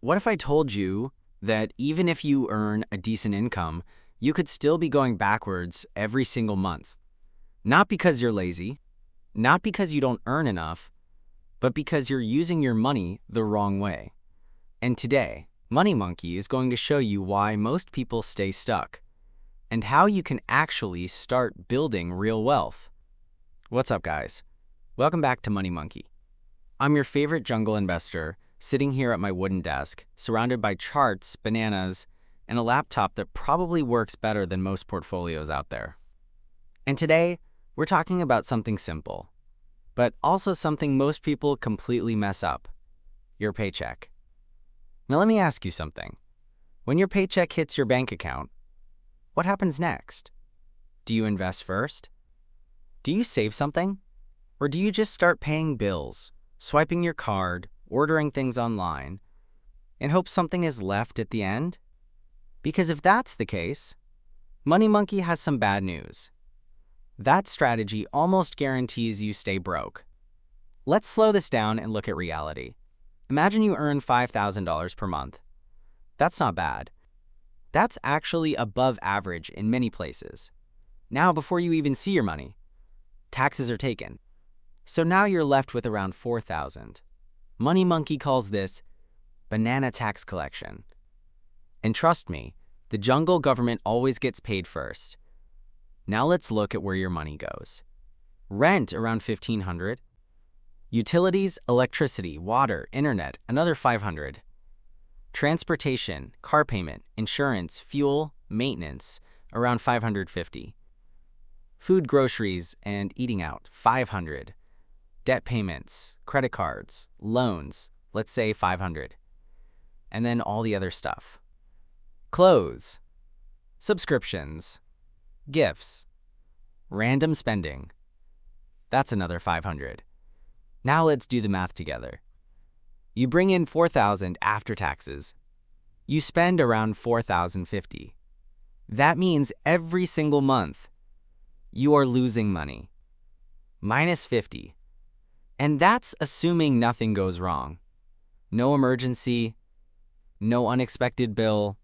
What if I told you that even if you earn a decent income, you could still be going backwards every single month? Not because you're lazy, not because you don't earn enough, but because you're using your money the wrong way. And today, Money Monkey is going to show you why most people stay stuck and how you can actually start building real wealth. What's up, guys? Welcome back to Money Monkey. I'm your favorite jungle investor, sitting here at my wooden desk, surrounded by charts, bananas, and a laptop that probably works better than most portfolios out there. And today, we're talking about something simple, but also something most people completely mess up: your paycheck. Now let me ask you something. When your paycheck hits your bank account, what happens next? Do you invest first? Do you save something? Or do you just start paying bills, swiping your card, ordering things online, and hope something is left at the end? Because if that's the case, Money Monkey has some bad news. That strategy almost guarantees you stay broke. Let's slow this down and look at reality. Imagine you earn $5,000 per month. That's not bad. That's actually above average in many places. Now, before you even see your money, taxes are taken. So now you're left with around $4,000. Money Monkey calls this banana tax collection. And trust me, the jungle government always gets paid first. Now let's look at where your money goes. Rent, around $1,500. Utilities, electricity, water, internet, another $500. Transportation, car payment, insurance, fuel, maintenance, around $550. Food, groceries, and eating out, $500. Debt payments, credit cards, loans, let's say $500. And then all the other stuff. Clothes, subscriptions, gifts, random spending. That's another $500. Now let's do the math together. You bring in $4,000 after taxes. You spend around $4,050. That means every single month, you are losing money. Minus 50. And that's assuming nothing goes wrong. No emergency, no unexpected bill,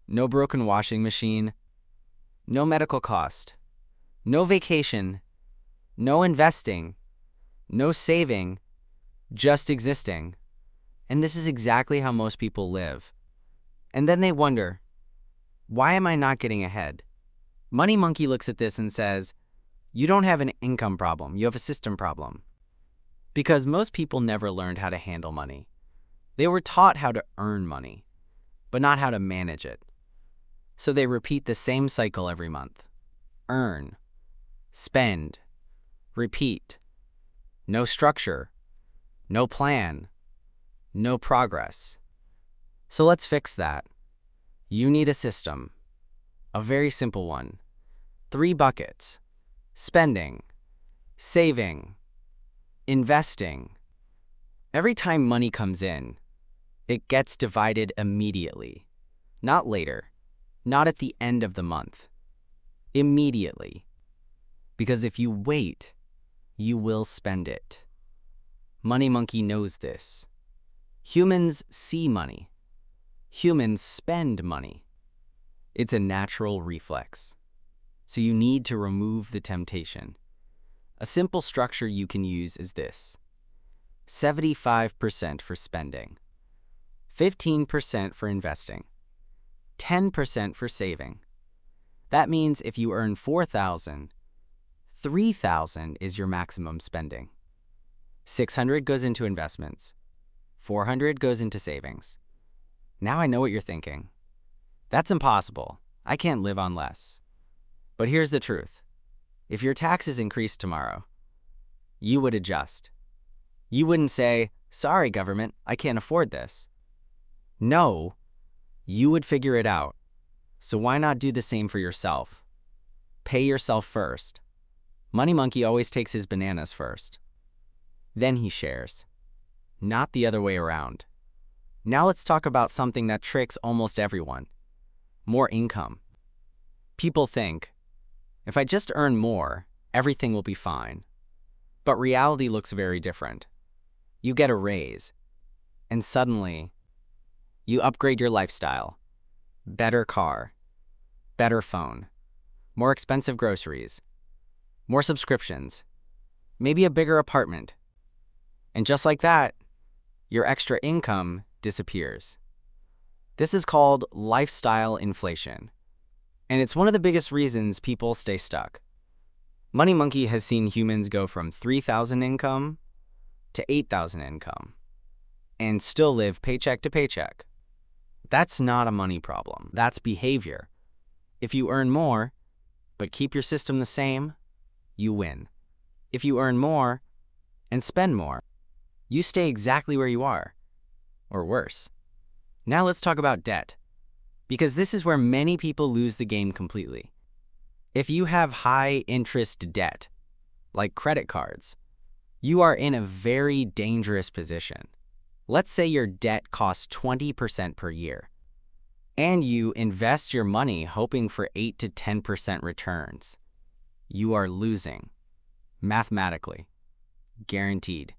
no broken washing machine, no medical cost, no vacation, no investing, no saving, just existing. And this is exactly how most people live. And then they wonder, why am I not getting ahead? Money Monkey looks at this and says, you don't have an income problem, you have a system problem. Because most people never learned how to handle money. They were taught how to earn money, but not how to manage it. So they repeat the same cycle every month. Earn, spend, repeat. No structure, no plan, no progress. So let's fix that. You need a system, a very simple one. 3 buckets: spending, saving, investing. Every time money comes in, it gets divided immediately. Not later, not at the end of the month. Immediately. Because if you wait, you will spend it. Money Monkey knows this. Humans see money. Humans spend money. It's a natural reflex. So you need to remove the temptation. A simple structure you can use is this: 75% for spending, 15% for investing, 10% for saving. That means if you earn $4,000, $3,000 is your maximum spending. $600 goes into investments. $400 goes into savings. Now I know what you're thinking. That's impossible. I can't live on less. But here's the truth. If your taxes increased tomorrow, you would adjust. You wouldn't say, sorry, government, I can't afford this. No, you would figure it out. So why not do the same for yourself? Pay yourself first. Money Monkey always takes his bananas first. Then he shares. Not the other way around. Now let's talk about something that tricks almost everyone: more income. People think, if I just earn more, everything will be fine. But reality looks very different. You get a raise, and suddenly, You upgrade your lifestyle. Better car, better phone, more expensive groceries, more subscriptions, maybe a bigger apartment. And just like that, your extra income disappears. This is called lifestyle inflation, and it's one of the biggest reasons people stay stuck. Money Monkey has seen humans go from 3,000 income to 8,000 income and still live paycheck to paycheck. That's not a money problem. That's behavior. If you earn more, but keep your system the same, you win. If you earn more and spend more, you stay exactly where you are, or worse. Now let's talk about debt, because this is where many people lose the game completely. If you have high interest debt, like credit cards, you are in a very dangerous position. Let's say your debt costs 20% per year, and you invest your money hoping for 8 to 10% returns. You are losing, mathematically, guaranteed.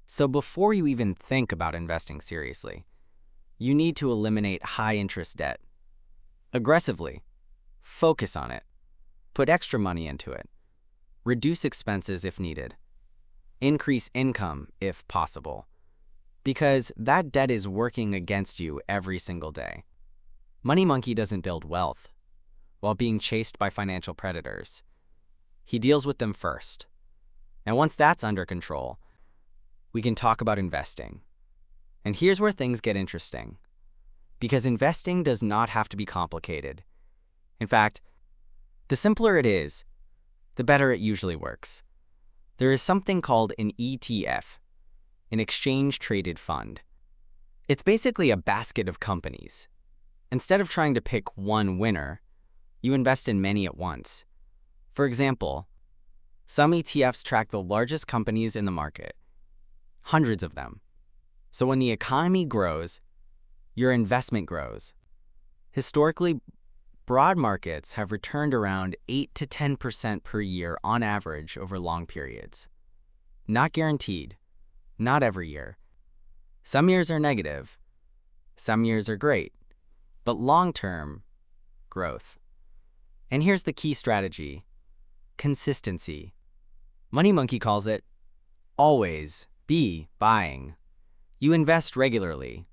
So before you even think about investing seriously, you need to eliminate high-interest debt. Aggressively, focus on it. Put extra money into it. Reduce expenses if needed. Increase income if possible, because that debt is working against you every single day. Money Monkey doesn't build wealth while being chased by financial predators. He deals with them first. And once that's under control, we can talk about investing. And here's where things get interesting, because investing does not have to be complicated. In fact, the simpler it is, the better it usually works. There is something called an ETF, an exchange-traded fund. It's basically a basket of companies. Instead of trying to pick one winner, you invest in many at once. For example, some ETFs track the largest companies in the market, hundreds of them. So when the economy grows, your investment grows. Historically, broad markets have returned around 8 to 10% per year on average over long periods. Not guaranteed, not every year. Some years are negative, some years are great, but long-term, growth. And here's the key strategy: consistency. Money Monkey calls it always be buying. You invest regularly,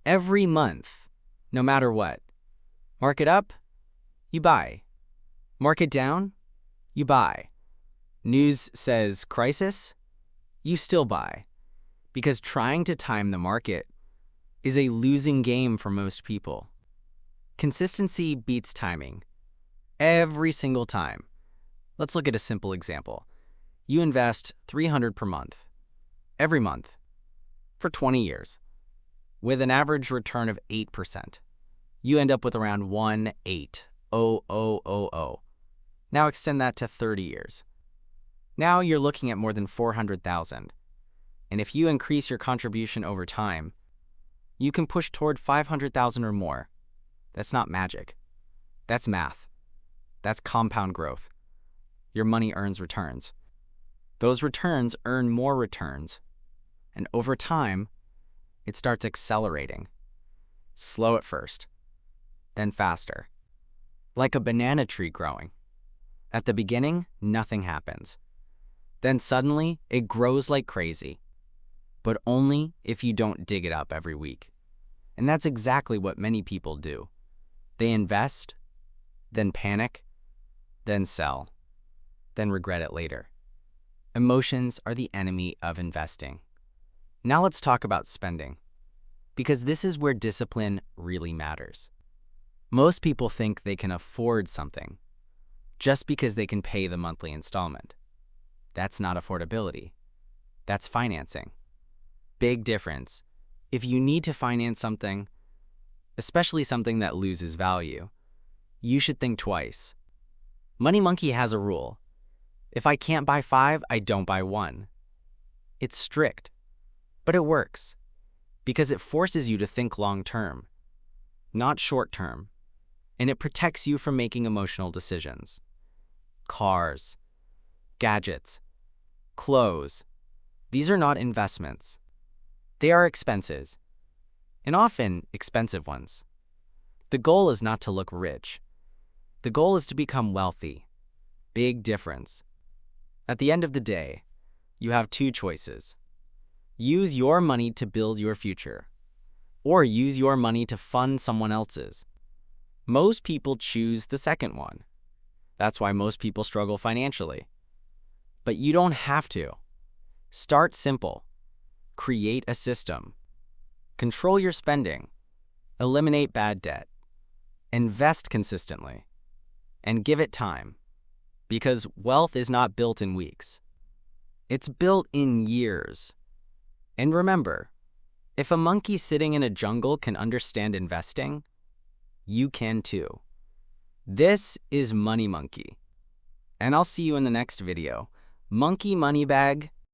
every month, no matter what. Market up, you buy. Market down, you buy. News says crisis, you still buy. Because trying to time the market is a losing game for most people. Consistency beats timing. Every single time. Let's look at a simple example. You invest $300 per month, every month, for 20 years, with an average return of 8%. You end up with around 1,800,000. Now extend that to 30 years. Now you're looking at more than 400,000. And if you increase your contribution over time, you can push toward 500,000 or more. That's not magic. That's math. That's compound growth. Your money earns returns. Those returns earn more returns. And over time, it starts accelerating. Slow at first, then faster. Like a banana tree growing. At the beginning, nothing happens. Then suddenly, it grows like crazy. But only if you don't dig it up every week. And that's exactly what many people do. They invest, then panic, then sell, then regret it later. Emotions are the enemy of investing. Now let's talk about spending, because this is where discipline really matters. Most people think they can afford something just because they can pay the monthly installment. That's not affordability. That's financing. Big difference. If you need to finance something, especially something that loses value, you should think twice. Money Monkey has a rule. If I can't buy 5, I don't buy 1. It's strict, but it works because it forces you to think long-term, not short-term, and it protects you from making emotional decisions. Cars, gadgets, clothes, these are not investments. They are expenses. and often expensive ones. The goal is not to look rich. The goal is to become wealthy. Big difference. At the end of the day, you have two choices. Use your money to build your future, or use your money to fund someone else's. Most people choose the second one. That's why most people struggle financially. But you don't have to. Start simple. Create a system. Control your spending. Eliminate bad debt. Invest consistently. And give it time. Because wealth is not built in weeks. It's built in years. And remember, if a monkey sitting in a jungle can understand investing, you can too. This is Money Monkey. And I'll see you in the next video. Monkey Money Bag